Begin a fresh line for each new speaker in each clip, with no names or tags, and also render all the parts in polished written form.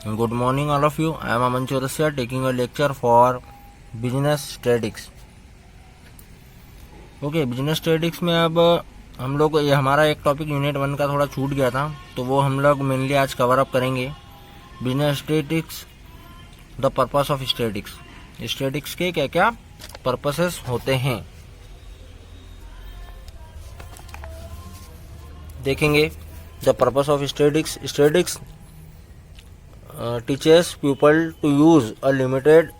Good morning, all of you. I am Aman Chaudhary taking a lecture for business statistics. Okay, business statistics में अब हम लोग ये हमारा एक टॉपिक यूनिट 1 का थोड़ा छूट गया था, तो वो हम लोग मेनली आज कवर अप करेंगे। Business statistics, the purpose of statistics. Statistics के क्या क्या पर्पसेस होते हैं देखेंगे। The purpose of statistics. Statistics teaches people to use a limited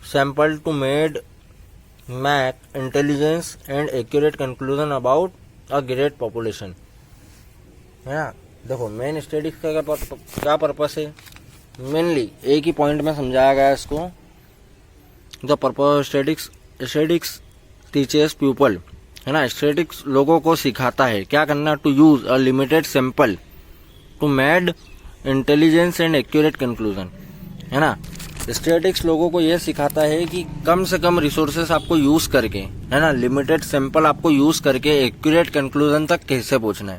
sample to make intelligence and accurate conclusion about a great population। है ना। देखो मेन स्टैटिस्टिक्स का क्या पर्पस है, मेनली एक ही पॉइंट में समझाया गया है इसको। The purpose statistics teaches people, है ना। स्टैटिस्टिक्स लोगों को सिखाता है क्या करना, to use a limited sample to made intelligence and accurate conclusion, है ना। स्टैटिस्टिक्स लोगों को यह सिखाता है कि कम से कम रिसोर्सेस आपको यूज करके, है ना, लिमिटेड सैंपल आपको यूज करके एक्यूरेट कंक्लूजन तक कैसे पहुंचना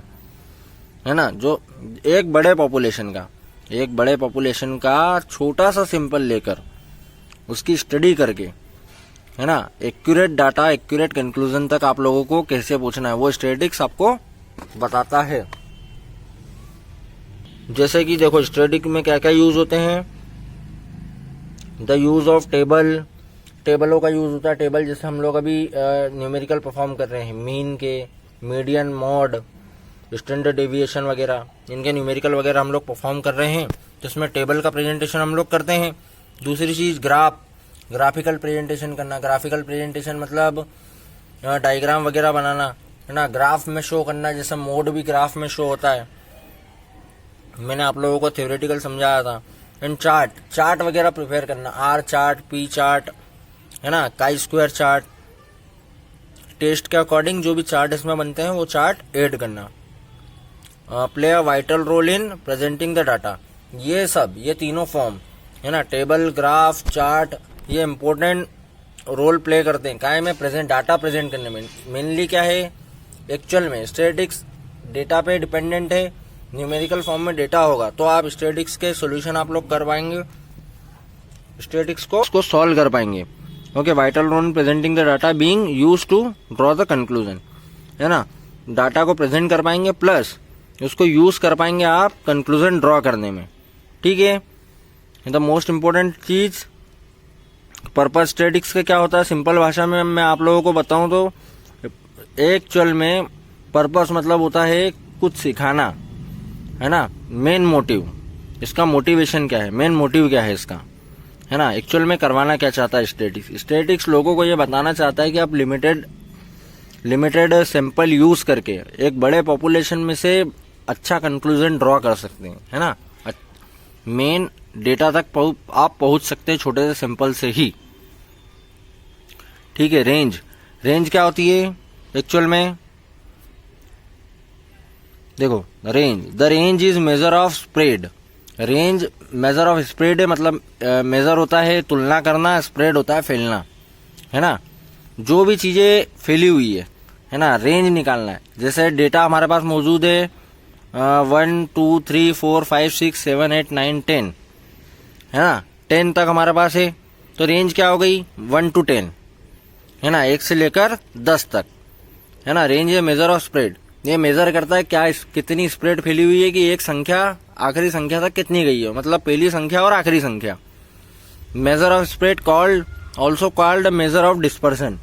है ना। जो एक बड़े पॉपुलेशन का छोटा सा सैंपल लेकर उसकी स्टडी करके, है ना, एक्यूरेट डाटा, एक्यूरेट कंक्लूजन तक आप लोगों को कैसे पहुंचना है, वो स्टैटिस्टिक्स आपको बताता है। जैसे कि देखो स्टैटिस्टिक्स में क्या क्या यूज होते हैं। द यूज ऑफ टेबलों का यूज होता है। टेबल जैसे हम लोग अभी न्यूमेरिकल परफॉर्म कर रहे हैं, मीन के, मीडियन, मॉड, स्टैंडर्ड डेविएशन वगैरह, इनके न्यूमेरिकल वगैरह हम लोग परफॉर्म कर रहे हैं, तो इसमें टेबल का प्रेजेंटेशन हम लोग करते हैं। दूसरी चीज ग्राफिकल प्रेजेंटेशन करना। ग्राफिकल प्रेजेंटेशन मतलब डायग्राम वगैरह बनाना, है ना, ग्राफ में शो करना, जैसे मोड भी ग्राफ में शो होता है, मैंने आप लोगों को थ्योरेटिकल समझाया था। एंड चार्ट वगैरह प्रिपेयर करना, आर चार्ट, पी चार्ट, है ना, काई स्क्वायर चार्ट, टेस्ट के अकॉर्डिंग जो भी चार्ट इसमें बनते हैं वो चार्ट ऐड करना। Play a vital role in presenting the data. ये तीनों फॉर्म, है ना, टेबल, ग्राफ, चार्ट, ये इंपॉर्टेंट रोल प्ले करते हैं काय में, डाटा प्रेजेंट करने में। मेनली क्या है, एक्चुअल में स्टैटिस्टिक्स डेटा पे डिपेंडेंट है। न्यूमेरिकल फॉर्म में डेटा होगा तो आप स्टैटिस्टिक्स के सॉल्यूशन आप लोग कर पाएंगे, स्टैटिस्टिक्स को सॉल्व कर पाएंगे। Okay, vital role presenting the data being used to draw the conclusion, है ना। डाटा को प्रेजेंट कर पाएंगे प्लस उसको यूज कर पाएंगे आप कंक्लूजन ड्रॉ करने में, ठीक है। द मोस्ट इंपॉर्टेंट चीज पर्पस स्टैटिस्टिक्स का क्या होता है, सिंपल भाषा में मैं आप लोगों को बताऊं तो एक्चुअल में पर्पस मतलब होता है कुछ सिखाना, है ना। मेन मोटिव, इसका मोटिवेशन क्या है, मेन मोटिव क्या है इसका, है ना, एक्चुअल में करवाना क्या चाहता है स्टैटिस्टिक्स लोगों को ये बताना चाहता है कि आप लिमिटेड सैंपल यूज करके एक बड़े पॉपुलेशन में से अच्छा कंक्लूजन ड्रॉ कर सकते हैं, है ना। मेन डेटा तक आप पहुंच सकते हैं छोटे से सैंपल से ही, ठीक है। रेंज क्या होती है एक्चुअल में, देखो the range is measure of spread. Range measure of spread है, मतलब मेजर होता है तुलना करना, स्प्रेड होता है फैलना, है ना। जो भी चीजें फैली हुई है ना, रेंज निकालना है। जैसे डेटा हमारे पास मौजूद है 1 2 3 4 5 6 7 8 9 10, है ना, 10 तक हमारे पास है, तो रेंज क्या हो गई 1 to 10, है ना, 1 से लेकर 10 तक, है ना। रेंज है मेजर ऑफ स्प्रेड, ये मेजर करता है क्या कितनी स्प्रेड फैली हुई है, कि एक संख्या आखिरी संख्या तक कितनी गई है, मतलब पहली संख्या और आखिरी संख्या। Measure of spread also called measure of dispersion,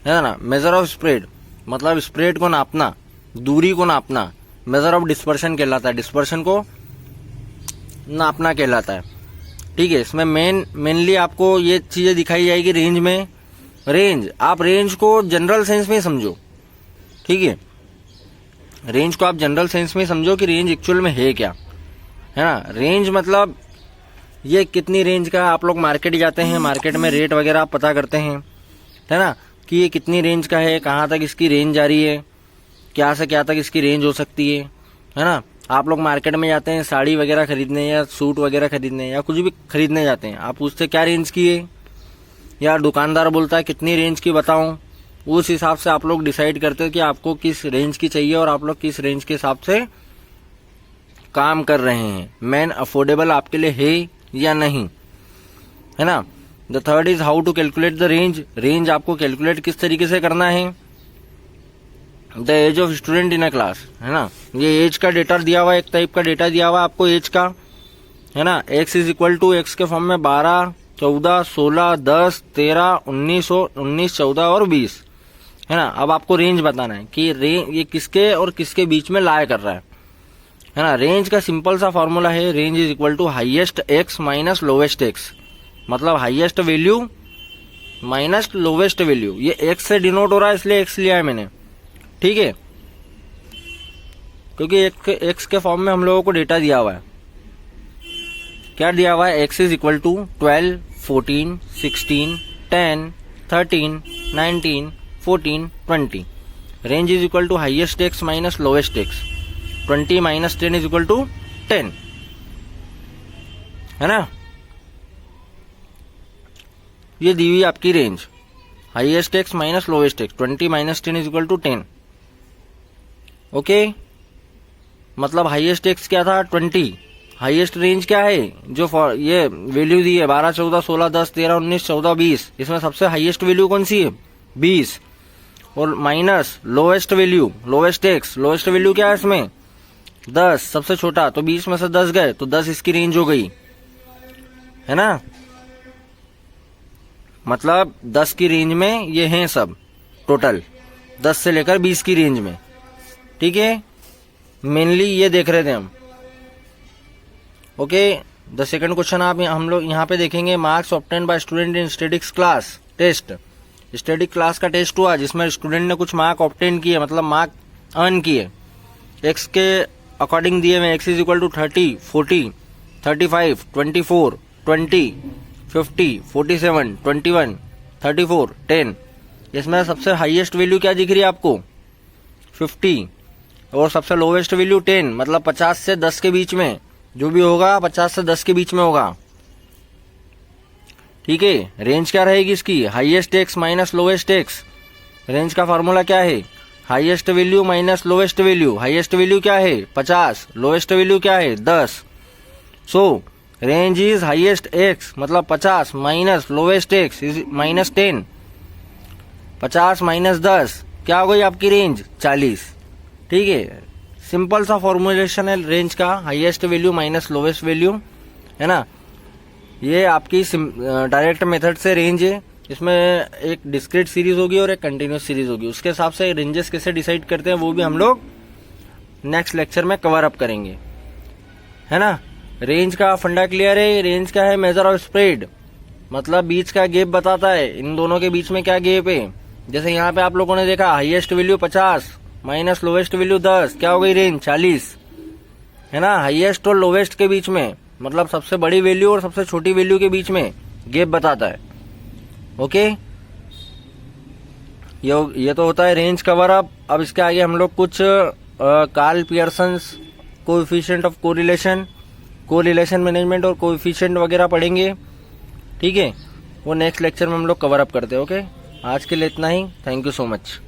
है ना। मेजर ऑफ स्प्रेड मतलब स्प्रेड को नापना, दूरी को नापना। मेजर ऑफ डिस्पर्सन कहलाता है, डिस्पर्सन को नापना कहलाता है, ठीक है। इसमें मेनली आपको ये चीजें दिखाई जाएगी रेंज में। आप रेंज को जनरल सेंस में समझो, ठीक है। रेंज को आप जनरल सेंस में समझो कि रेंज एक्चुअल में है क्या, है ना। रेंज मतलब ये कितनी रेंज का, आप लोग मार्केट जाते हैं, मार्केट में रेट वगैरह आप पता करते हैं, है ना, कि ये कितनी रेंज का है, कहाँ तक इसकी रेंज जा रही है, क्या से क्या तक इसकी रेंज हो सकती है ना। आप लोग मार्केट में जाते हैं साड़ी वगैरह खरीदने या सूट वगैरह खरीदने या कुछ भी खरीदने जाते हैं, आप पूछते क्या रेंज की है, या दुकानदार बोलता है कितनी रेंज की बताऊं, उस हिसाब से आप लोग डिसाइड करते हो कि आपको किस रेंज की चाहिए और आप लोग किस रेंज के हिसाब से काम कर रहे हैं, मैन अफोर्डेबल आपके लिए है या नहीं, है ना। The third is how to calculate the range, range आपको कैलकुलेट किस तरीके से करना है। The age of student in a class, है ना, ये एज का डेटा दिया हुआ है, एक टाइप का डेटा दिया हुआ है आपको एज का, है ना। X is equal to x के फॉर्म में 12, 14, 16, 10, 13, 19, 14 और 20, है ना। अब आपको रेंज बताना है कि ये किसके और किसके बीच में लाया कर रहा है ना। रेंज का सिंपल सा फॉर्मूला है, range is equal to highest x minus lowest X, मतलब highest value minus lowest value. ये एक्स से डिनोट हो रहा है इसलिए एक्स लिया है मैंने, ठीक है, क्योंकि एक्स के फॉर्म में हम लोगों को डेटा दिया हुआ है। क्या दिया हुआ है, x is equal to 12, 14, 16, 10, 13, 19, 14, 20। Range is equal to highest x minus lowest x, 20 minus 10 is equal to 10, है ना। ये दी हुई आपकी range, highest x minus lowest x, 20 minus 10 is equal to 10, okay. मतलब हाईएस्ट एक्स क्या था, 20, हाईएस्ट रेंज क्या है, जो ये वैल्यू दी है 12, 14, 16, 10, 13, 19, 14, 20, इसमें सबसे हाईएस्ट वैल्यू कौन सी है, 20, और minus lowest value, lowest x, lowest value क्या है इसमें 10, सबसे छोटा, तो 20 में से 10 गए तो 10 इसकी रेंज हो गई, है ना। मतलब 10 की रेंज में ये हैं सब टोटल, 10 से लेकर 20 की रेंज में, ठीक है। मेनली ये देख रहे थे हम, ओके। द सेकंड क्वेश्चन आप हम लोग यहाँ पे देखेंगे, marks obtain by student in statics class test. Static class का टेस्ट हुआ जिसमें स्टूडेंट ने कुछ मार्क ऑब्टेन किए, मतलब मार्क अर्न किए, एक्स के अकॉर्डिंग दिए हुए, एक्स इज इक्वल टू 30, 40, 35, 24, 20, 50, 47, 21, 34, 10। इसमें सबसे हाईएस्ट वैल्यू क्या दिख रही है आपको, 50, और सबसे लोवेस्ट वैल्यू 10, मतलब 50 से 10 के बीच में, जो भी होगा 50 से 10 के बीच में होगा, ठीक है। रेंज क्या रहेगी इसकी, highest x minus lowest x. Range का फॉर्मूला क्या है, highest value minus lowest value. Highest value क्या है 50, लोवेस्ट वैल्यू क्या है 10। सो रेंज इज हाईएस्ट एक्स मतलब 50 minus lowest x is minus 10। 50 minus 10 क्या हो गई आपकी रेंज 40, ठीक है। सिंपल सा फॉर्मुलेशन है रेंज का, highest value minus lowest value, है ना। ये आपकी डायरेक्ट मेथड से रेंज है, इसमें एक डिस्क्रीट सीरीज होगी और एक कंटिन्यूस सीरीज होगी, उसके हिसाब से रेंजेस कैसे डिसाइड करते हैं वो भी हम लोग नेक्स्ट लेक्चर में कवर अप करेंगे, है ना। रेंज का फंडा क्लियर है। रेंज क्या है, मेजर ऑफ स्प्रेड, मतलब बीच का गैप बताता है, इन दोनों के बीच में क्या गैप है। जैसे यहाँ पे आप लोगों ने देखा highest value 50 minus lowest value 10, क्या हो गई रेंज 40, है ना। हाईएस्ट और लोवेस्ट के बीच में, मतलब सबसे बड़ी वैल्यू और सबसे छोटी वैल्यू के बीच में गैप बताता है, ओके। ये तो होता है रेंज कवर अप। अब इसके आगे हम लोग कुछ Karl Pearson's coefficient of correlation, correlation management और कोएफिशिएंट वगैरह पढ़ेंगे, ठीक है। वो नेक्स्ट लेक्चर में हम लोग कवर अप करते हैं, ओके। आज के लिए इतना ही, थैंक यू सो मच।